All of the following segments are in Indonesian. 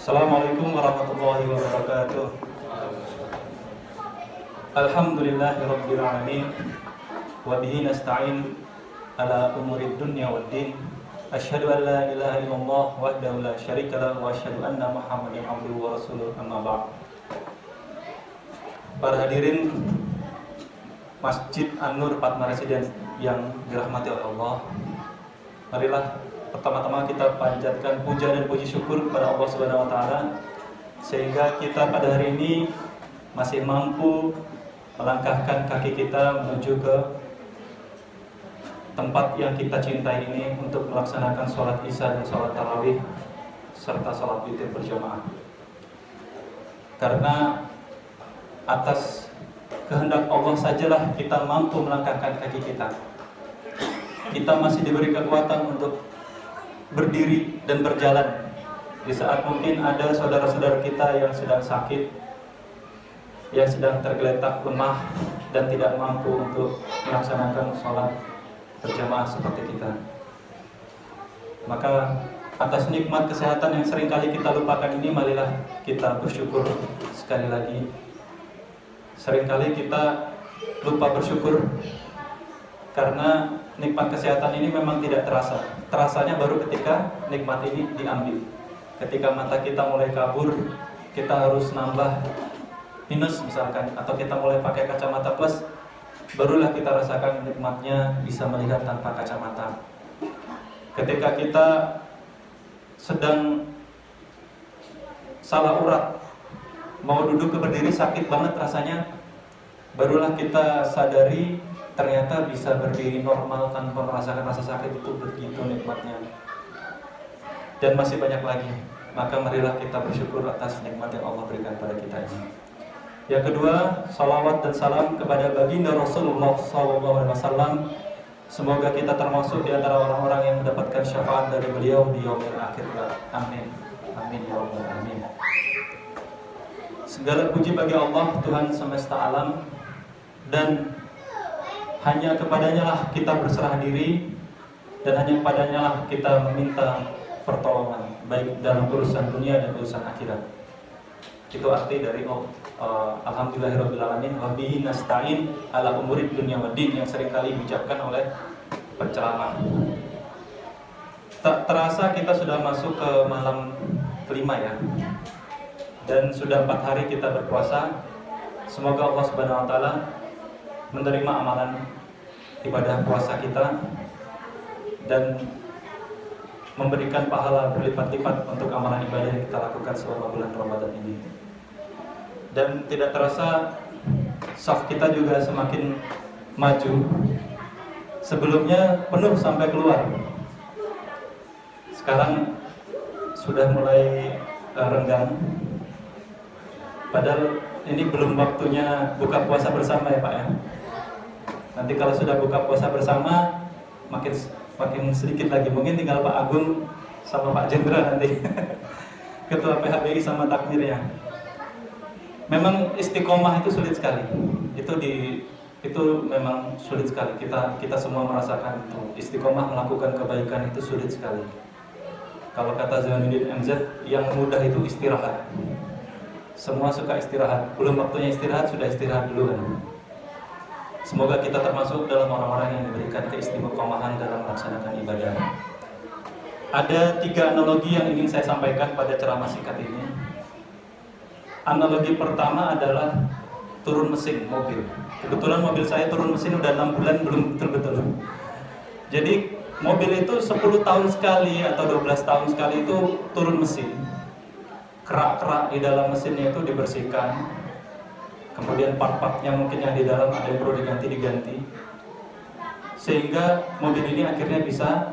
Assalamualaikum warahmatullahi wabarakatuh. Alhamdulillahirabbil alamin wa bihi nasta'in ala umurid dunya waddin. Asyhadu an la ilaha illallah wahdahu la syarika lahu wa asyhadu anna Muhammadan abduhu wa rasuluh, amma ba'd. Para hadirin Masjid An-Nur Padma Residence yang dirahmati oleh Allah, marilah pertama-tama kita panjatkan puja dan puji syukur kepada Allah Subhanahu wa taala sehingga kita pada hari ini masih mampu melangkahkan kaki kita menuju ke tempat yang kita cintai ini untuk melaksanakan sholat isya dan sholat tarawih serta sholat witir berjamaah. Karena atas kehendak Allah sajalah kita mampu melangkahkan kaki kita. Kita masih diberi kekuatan untuk berdiri dan berjalan di saat mungkin ada saudara-saudara kita yang sedang sakit, yang sedang tergeletak lemah dan tidak mampu untuk melaksanakan sholat berjamaah seperti kita. Maka atas nikmat kesehatan yang seringkali kita lupakan ini, marilah kita bersyukur sekali lagi. Seringkali kita lupa bersyukur karena nikmat kesehatan ini memang tidak terasa. Terasanya baru ketika nikmat ini diambil. Ketika mata kita mulai kabur, kita harus nambah minus misalkan, atau kita mulai pakai kacamata plus, barulah kita rasakan nikmatnya bisa melihat tanpa kacamata. Ketika kita sedang salah urat, mau duduk ke berdiri sakit banget rasanya, barulah kita sadari ternyata bisa berdiri normal tanpa merasakan rasa sakit itu begitu nikmatnya. Dan masih banyak lagi. Maka marilah kita bersyukur atas nikmat yang Allah berikan pada kita ini. Yang kedua, salawat dan salam kepada baginda Rasulullah SAW. Semoga kita termasuk di antara orang-orang yang mendapatkan syafaat dari beliau di yaumil akhir. Amin. Amin ya rabbal alamin. Segala puji bagi Allah, Tuhan semesta alam, dan hanya kepadanya lah kita berserah diri, dan hanya kepadanya lah kita meminta pertolongan, baik dalam urusan dunia dan urusan akhirat. Itu arti dari alhamdulillahirabbil alamin wa bihi nasta'in ala umurid dunya waddin yang seringkali diucapkan oleh penceramah. Tak terasa kita sudah masuk ke malam kelima ya. Dan sudah 4 hari kita berpuasa. Semoga Allah Subhanahu wa taala menerima amalan ibadah puasa kita dan memberikan pahala berlipat-lipat untuk amalan ibadah yang kita lakukan selama bulan Ramadan ini. Dan tidak terasa saf kita juga semakin maju. Sebelumnya penuh sampai keluar. Sekarang sudah mulai renggang. Padahal ini belum waktunya buka puasa bersama ya Pak ya. Nanti kalau sudah buka puasa bersama makin sedikit lagi. Mungkin tinggal Pak Agung sama Pak Jenderal nanti Ketua PHBI sama takmirnya. Memang istiqomah itu sulit sekali. Itu memang sulit sekali. Kita semua merasakan itu. Istiqomah melakukan kebaikan itu sulit sekali. Kalau kata Zainuddin MZ, yang mudah itu istirahat. Semua suka istirahat. Belum waktunya istirahat, sudah istirahat dulu kan. Semoga kita termasuk dalam orang-orang yang diberikan keistiqomahan dalam melaksanakan ibadah. Ada 3 analogi yang ingin saya sampaikan pada ceramah singkat ini. Analogi pertama adalah turun mesin mobil. Kebetulan mobil saya turun mesin udah 6 bulan belum betul-betul. Jadi mobil itu 10 tahun sekali atau 12 tahun sekali itu turun mesin. Kerak-kerak di dalam mesinnya itu dibersihkan. Kemudian part-partnya mungkin yang di dalam ada yang perlu diganti. Sehingga mobil ini akhirnya bisa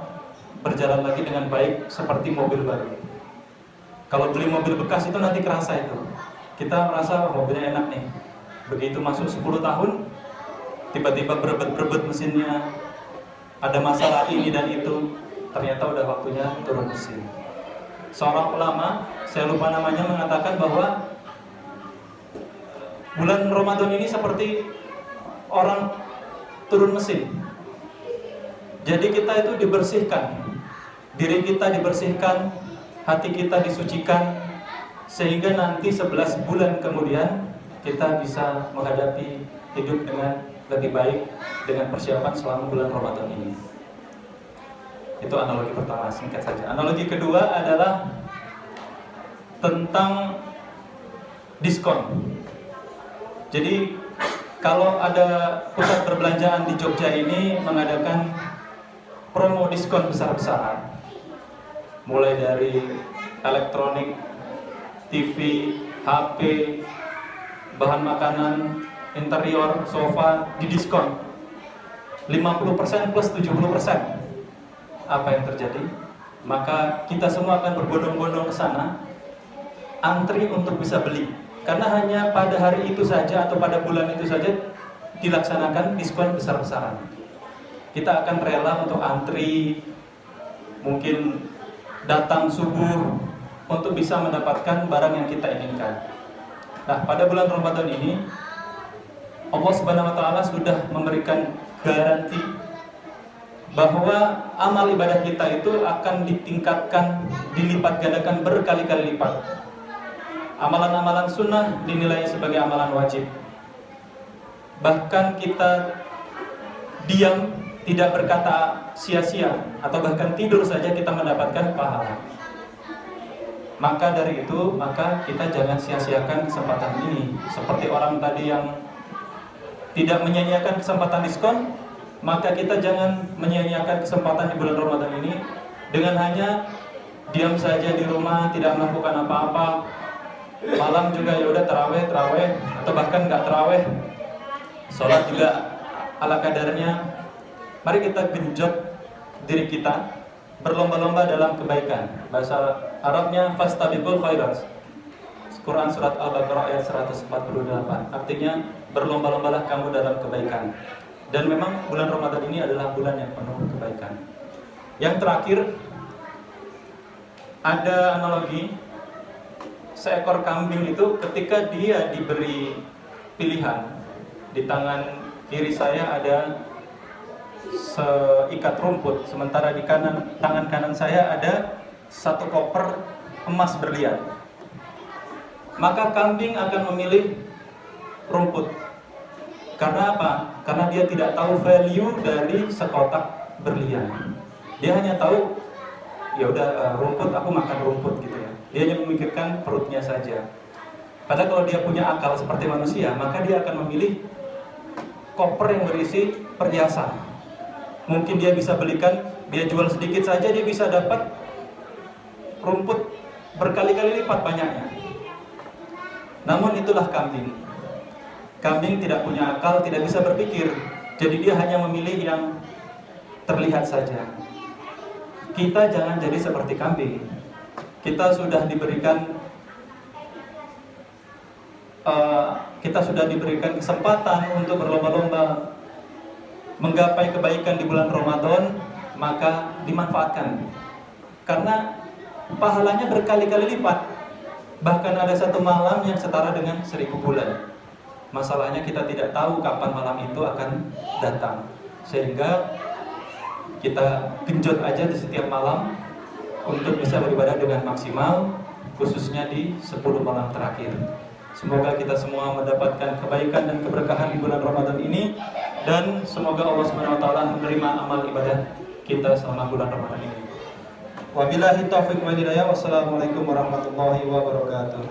berjalan lagi dengan baik seperti mobil baru. Kalau beli mobil bekas itu nanti kerasa itu. Kita merasa mobilnya enak nih. Begitu masuk 10 tahun, tiba-tiba berebet-berebet mesinnya. Ada masalah ini dan itu. Ternyata udah waktunya turun mesin. Seorang ulama, saya lupa namanya, mengatakan bahwa bulan Ramadan ini seperti orang turun mesin. Jadi kita itu dibersihkan, diri kita dibersihkan, hati kita disucikan, sehingga nanti 11 bulan kemudian kita bisa menghadapi hidup dengan lebih baik dengan persiapan selama bulan Ramadan ini. Itu analogi pertama, singkat saja. Analogi kedua adalah tentang diskon. Jadi kalau ada pusat perbelanjaan di Jogja ini mengadakan promo diskon besar-besaran, mulai dari elektronik, TV, HP, bahan makanan, interior, sofa didiskon 50% plus 70%. Apa yang terjadi? Maka kita semua akan berbondong-bondong ke sana, antri untuk bisa beli. Karena hanya pada hari itu saja atau pada bulan itu saja dilaksanakan diskon besar-besaran. Kita akan rela untuk antri, mungkin datang subuh untuk bisa mendapatkan barang yang kita inginkan. Nah, pada bulan Ramadan ini Allah Subhanahu wa taala sudah memberikan garansi bahwa amal ibadah kita itu akan ditingkatkan, dilipat gandakan berkali-kali lipat. Amalan-amalan sunnah dinilai sebagai amalan wajib. Bahkan kita diam, tidak berkata sia-sia, atau bahkan tidur saja kita mendapatkan pahala. Maka dari itu, maka kita jangan sia-siakan kesempatan ini. Seperti orang tadi yang tidak menyia-nyiakan kesempatan diskon, maka kita jangan menyia-nyiakan kesempatan di bulan Ramadan ini dengan hanya diam saja di rumah, tidak melakukan apa-apa. Malam juga ya udah terawih, atau bahkan nggak terawih, sholat juga ala kadarnya. Mari kita genjot diri kita, berlomba-lomba dalam kebaikan. Bahasa Arabnya fastabiqul khairat. Quran surat Al-Baqarah ayat 148. Artinya berlomba-lombalah kamu dalam kebaikan. Dan memang bulan Ramadan ini adalah bulan yang penuh kebaikan. Yang terakhir, ada analogi seekor kambing itu ketika dia diberi pilihan. Di tangan kiri saya ada seikat rumput, sementara di tangan kanan saya ada satu koper emas berlian. Maka kambing akan memilih rumput. Karena apa? Karena dia tidak tahu value dari sekotak berlian. Dia hanya tahu, ya udah rumput, aku makan rumput gitu ya. Dia hanya memikirkan perutnya saja. Padahal kalau dia punya akal seperti manusia, maka dia akan memilih koper yang berisi perhiasan. Mungkin dia bisa belikan, dia jual sedikit saja, dia bisa dapat rumput berkali-kali lipat banyaknya. Namun itulah kambing. Kambing tidak punya akal, tidak bisa berpikir. Jadi dia hanya memilih yang terlihat saja. Kita jangan jadi seperti kambing. Kita sudah diberikan kesempatan untuk berlomba-lomba menggapai kebaikan di bulan Ramadan, maka dimanfaatkan. Karena pahalanya berkali-kali lipat. Bahkan ada satu malam yang setara dengan 1000 bulan. Masalahnya kita tidak tahu kapan malam itu akan datang. Sehingga kita genjot aja di setiap malam untuk bisa beribadah dengan maksimal, khususnya di 10 malam terakhir. Semoga kita semua mendapatkan kebaikan dan keberkahan di bulan Ramadan ini, dan semoga Allah Subhanahu wa taala menerima amal ibadah kita selama bulan Ramadan ini. Wabillahi taufiq wal hidayah. Wassalamualaikum warahmatullahi wabarakatuh.